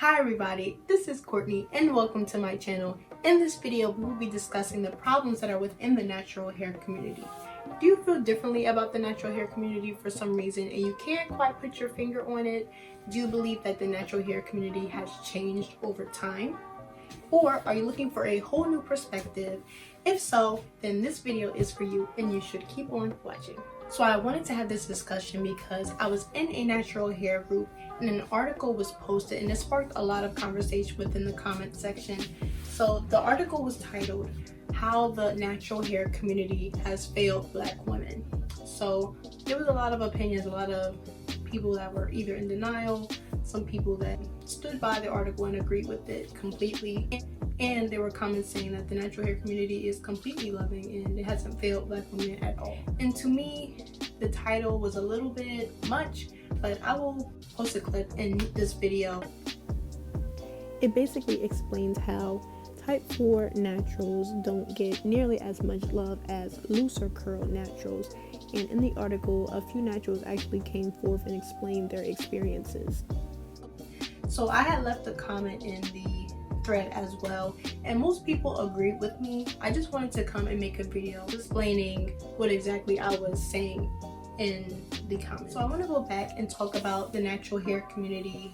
Hi everybody, this is Courtney and welcome to my channel. In this video, we will be discussing the problems that are within the natural hair community. Do you feel differently about the natural hair community for some reason and you can't quite put your finger on it? Do you believe that the natural hair community has changed over time? Or are you looking for a whole new perspective? If so, then this video is for you and you should keep on watching. So I wanted to have this discussion because I was in a natural hair group and an article was posted and it sparked a lot of conversation within the comment section. So the article was titled, "How the Natural Hair Community Has Failed Black Women." So there was a lot of opinions, a lot of people that were either in denial, some people that stood by the article and agreed with it completely. And there were comments saying that the natural hair community is completely loving and it hasn't failed Black women at all. And to me, the title was a little bit much, but I will post a clip in this video. It basically explains how type 4 naturals don't get nearly as much love as looser curl naturals. And in the article, a few naturals actually came forth and explained their experiences. So I had left a comment in the thread as well, and most people agreed with me. I just wanted to come and make a video explaining what exactly I was saying in the comments. So I want to go back and talk about the natural hair community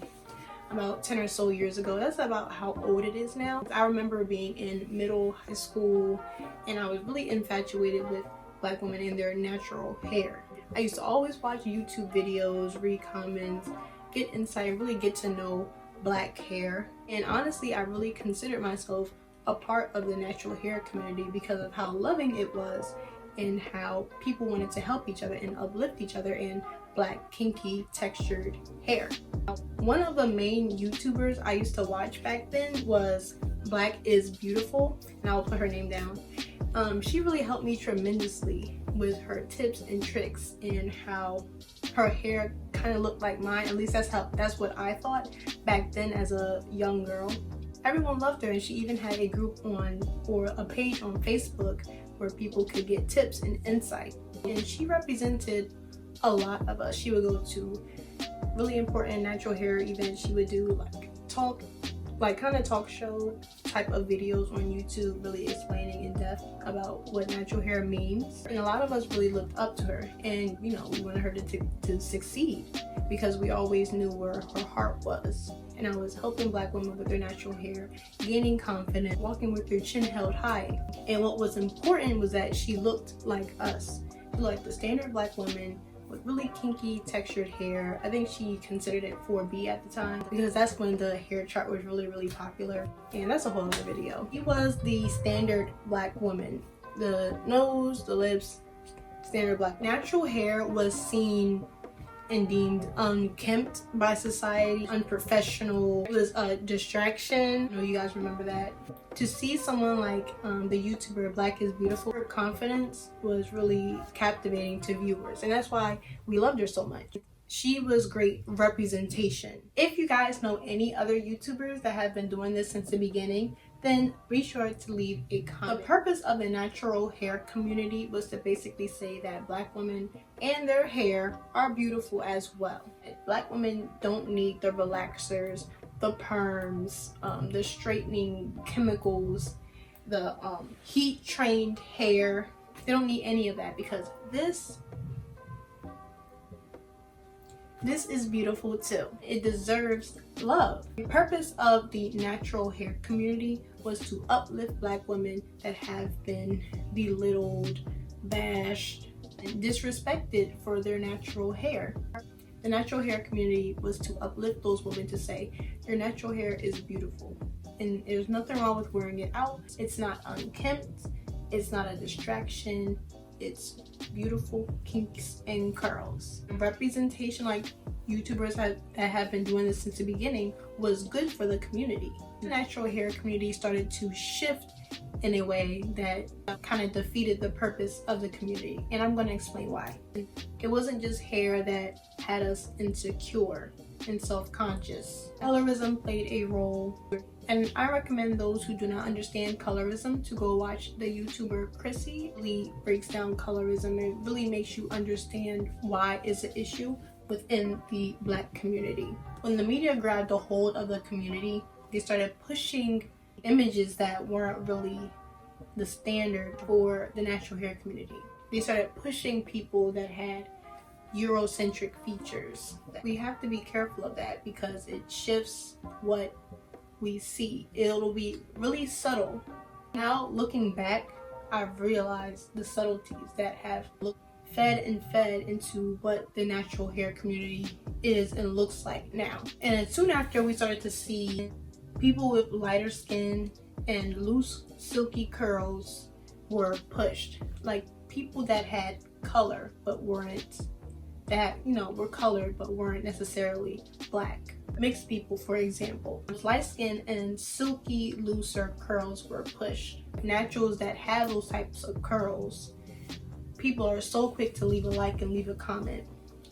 about 10 or so years ago. That's about how old it is now. I remember being in high school, and I was really infatuated with Black women and their natural hair. I used to always watch YouTube videos, read comments, get insight, really get to know Black hair. And honestly, I really considered myself a part of the natural hair community because of how loving it was and how people wanted to help each other and uplift each other in Black kinky textured hair. One of the main YouTubers I used to watch back then was Black is Beautiful, and I'll put her name down. She really helped me tremendously with her tips and tricks and how her hair kind of looked like mine. At least that's what I thought back then as a young girl. Everyone loved her, and she even had a group or a page on Facebook where people could get tips and insight. And she represented a lot of us. She would go to really important natural hair events. She would do kind of talk show type of videos on YouTube, really explaining in depth about what natural hair means. And a lot of us really looked up to her, and we wanted her to succeed because we always knew where her heart was. And I was helping Black women with their natural hair, gaining confidence, walking with their chin held high. And what was important was that she looked like us. She looked like the standard Black woman with really kinky textured hair. I think she considered it 4B at the time because that's when the hair chart was really popular, and that's a whole other video. She was the standard Black woman. The nose, the lips, standard Black. Natural hair was seen and deemed unkempt by society, unprofessional. It was a distraction. I know you guys remember that. To see someone like the YouTuber Black is Beautiful, her confidence was really captivating to viewers, and that's why we loved her so much. She was great representation. If you guys know any other YouTubers that have been doing this since the beginning, then be sure to leave a comment. The purpose of the natural hair community was to basically say that Black women and their hair are beautiful as well. Black women don't need the relaxers, the perms, the straightening chemicals, the heat trained hair. They don't need any of that because this is beautiful too. It deserves love. The purpose of the natural hair community was to uplift Black women that have been belittled, bashed, and disrespected for their natural hair. The natural hair community was to uplift those women to say, your natural hair is beautiful and there's nothing wrong with wearing it out. It's not unkempt, it's not a distraction, it's beautiful kinks and curls. Representation like YouTubers that have been doing this since the beginning was good for the community. The natural hair community started to shift in a way that kind of defeated the purpose of the community, and I'm going to explain why. It wasn't just hair that had us insecure and self-conscious. Colorism played a role, and I recommend those who do not understand colorism to go watch the YouTuber Chrissy. Really breaks down colorism and really makes you understand why it's an issue within the Black community. When the media grabbed a hold of the community, they started pushing images that weren't really the standard for the natural hair community. They started pushing people that had Eurocentric features. We have to be careful of that because it shifts what we see. It'll be really subtle. Now looking back, I've realized the subtleties that have fed into what the natural hair community is and looks like now. And then soon after, we started to see people with lighter skin and loose silky curls were pushed. Like people that had color but weren't, that were colored but weren't necessarily Black. Mixed people, for example, light skin and silky looser curls were pushed. Naturals that have those types of curls, people are so quick to leave a like and leave a comment,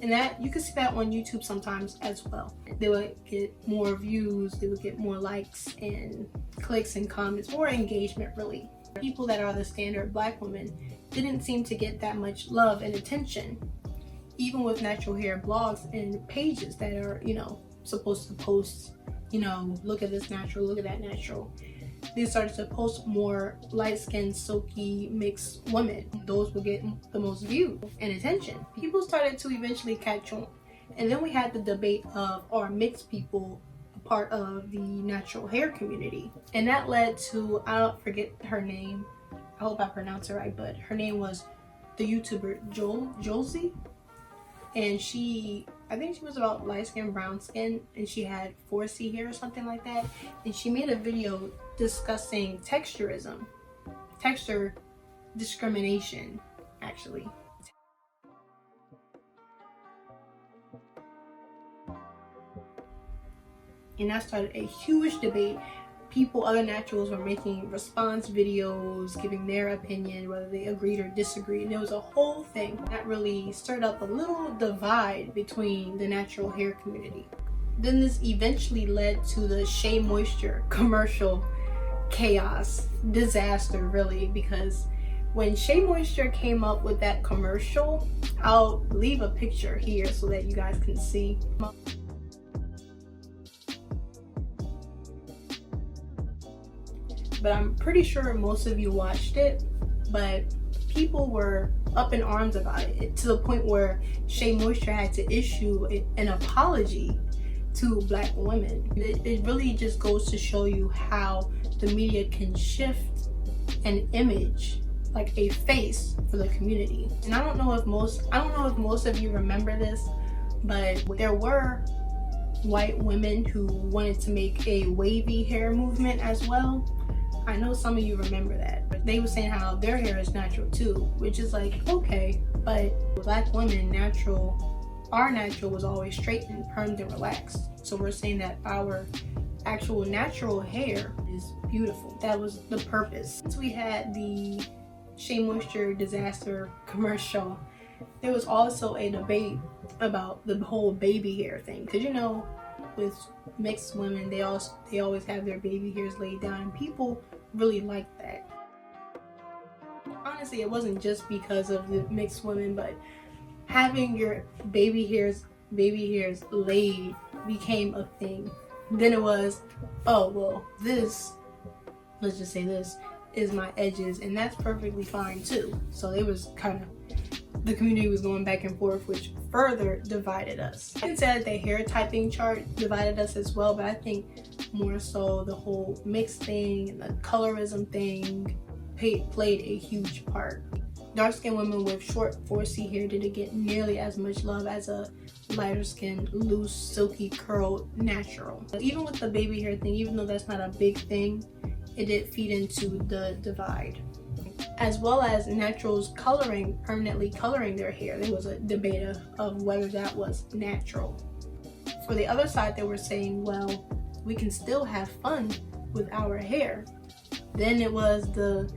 and that you can see that on YouTube sometimes as well. They would get more views, they would get more likes and clicks and comments, more engagement really. People that are the standard Black women didn't seem to get that much love and attention, even with natural hair blogs and pages that are supposed to post look at this natural, look at that natural. They started to post more light-skinned, silky, mixed women. Those would get the most views and attention. People started to eventually catch on. And then we had the debate of, are mixed people a part of the natural hair community? And that led to, I don't forget her name, I hope I pronounce it right, but her name was the YouTuber Josie. And I think she was about light skin, brown skin, and she had 4C hair or something like that. And she made a video discussing texture discrimination, actually. And that started a huge debate. Other naturals were making response videos, giving their opinion, whether they agreed or disagreed. And it was a whole thing that really stirred up a little divide between the natural hair community. Then this eventually led to the Shea Moisture commercial chaos, disaster really, because when Shea Moisture came up with that commercial, I'll leave a picture here so that you guys can see. But I'm pretty sure most of you watched it, but people were up in arms about it to the point where Shea Moisture had to issue an apology to Black women. It really just goes to show you how the media can shift an image, like a face for the community. And I don't know if most of you remember this, but there were white women who wanted to make a wavy hair movement as well. I know some of you remember that. They were saying how their hair is natural too, which is like, okay, but Black women, our natural was always straightened, permed, and relaxed. So we're saying that our actual natural hair is beautiful. That was the purpose. Since we had the Shea Moisture disaster commercial, there was also a debate about the whole baby hair thing. Because with mixed women, they always have their baby hairs laid down, and people really like that. Honestly, it wasn't just because of the mixed women, but having your baby hairs laid became a thing. Then it was, oh well, let's just say this is my edges, and that's perfectly fine too. So it was the community was going back and forth, which further divided us. I can say that the hair typing chart divided us as well, but I think more so the whole mixed thing and the colorism thing played a huge part. Dark-skinned women with short 4C hair didn't get nearly as much love as a lighter-skinned, loose, silky, curled natural. Even with the baby hair thing, even though that's not a big thing, it did feed into the divide. As well as naturals permanently coloring their hair. There was a debate of whether that was natural. For the other side, they were saying, well, we can still have fun with our hair. Then it was the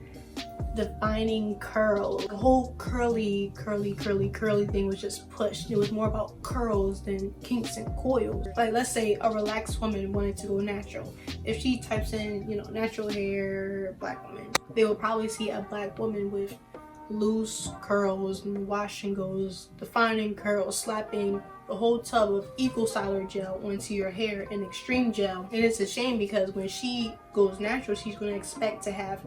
defining curl. The whole curly thing was just pushed. It was more about curls than kinks and coils. Like, let's say a relaxed woman wanted to go natural. If she types in, natural hair, Black woman, they will probably see a Black woman with loose curls and wash and goes, defining curls, slapping a whole tub of Eco Styler gel onto your hair and extreme gel. And it's a shame because when she goes natural, she's going to expect to have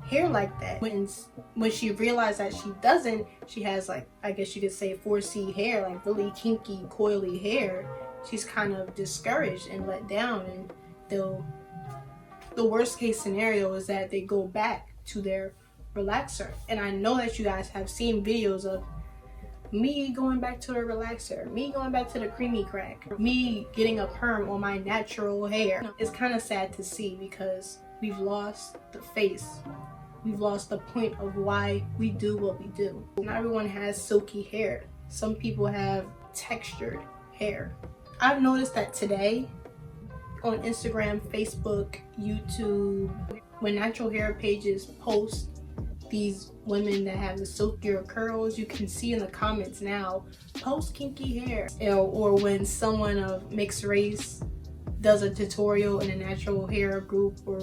hair like that. When she realized that she doesn't, she has, like, I guess you could say 4C hair, like really kinky, coily hair. She's kind of discouraged and let down, and the worst case scenario is that they go back to their relaxer. And I know that you guys have seen videos of me going back to the relaxer, me going back to the creamy crack, me getting a perm on my natural hair. It's kind of sad to see because we've lost the face. We've lost the point of why we do what we do. Not everyone has silky hair. Some people have textured hair. I've noticed that today on Instagram, Facebook, YouTube, when natural hair pages post these women that have the silkier curls, you can see in the comments now, post kinky hair. Or when someone of mixed race does a tutorial in a natural hair group or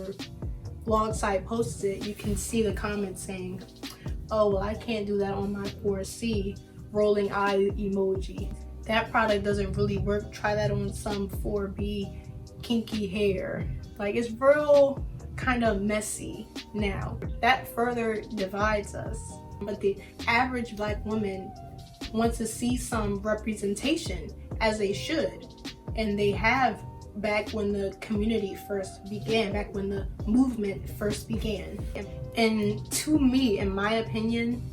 vlog site posts it, you can see the comments saying, oh, well, I can't do that on my 4C, rolling eye emoji. That product doesn't really work. Try that on some 4B kinky hair. Like, it's real kind of messy now. That further divides us. But the average Black woman wants to see some representation, as they should, and they have back when the community first began, back when the movement first began. And to me, in my opinion,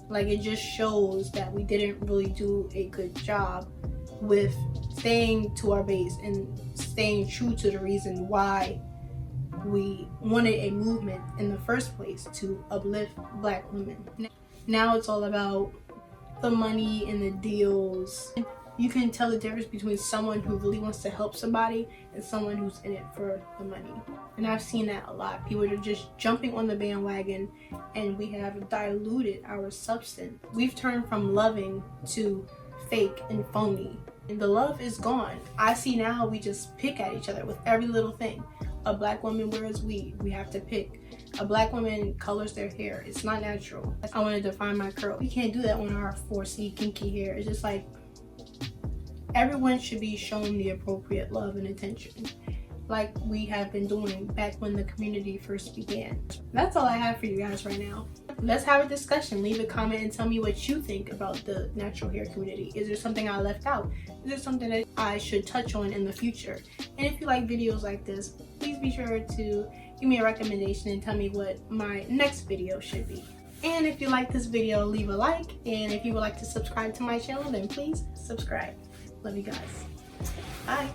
like, it just shows that we didn't really do a good job with staying to our base and staying true to the reason why we wanted a movement in the first place, to uplift Black women. Now it's all about the money and the deals. You can tell the difference between someone who really wants to help somebody and someone who's in it for the money. And I've seen that a lot. People are just jumping on the bandwagon, and we have diluted our substance. We've turned from loving to fake and phony, and the love is gone. I see now we just pick at each other with every little thing. A Black woman wears weave, we have to pick. A Black woman colors their hair, it's not natural. I want to define my curl. We can't do that on our 4C kinky hair. It's just like, everyone should be shown the appropriate love and attention, like we have been doing back when the community first began. That's all I have for you guys right now. Let's have a discussion. Leave a comment and tell me what you think about the natural hair community. Is there something I left out? Is there something that I should touch on in the future? And if you like videos like this, please be sure to give me a recommendation and tell me what my next video should be. And if you like this video, leave a like. And if you would like to subscribe to my channel, then please subscribe. Love you guys. Bye.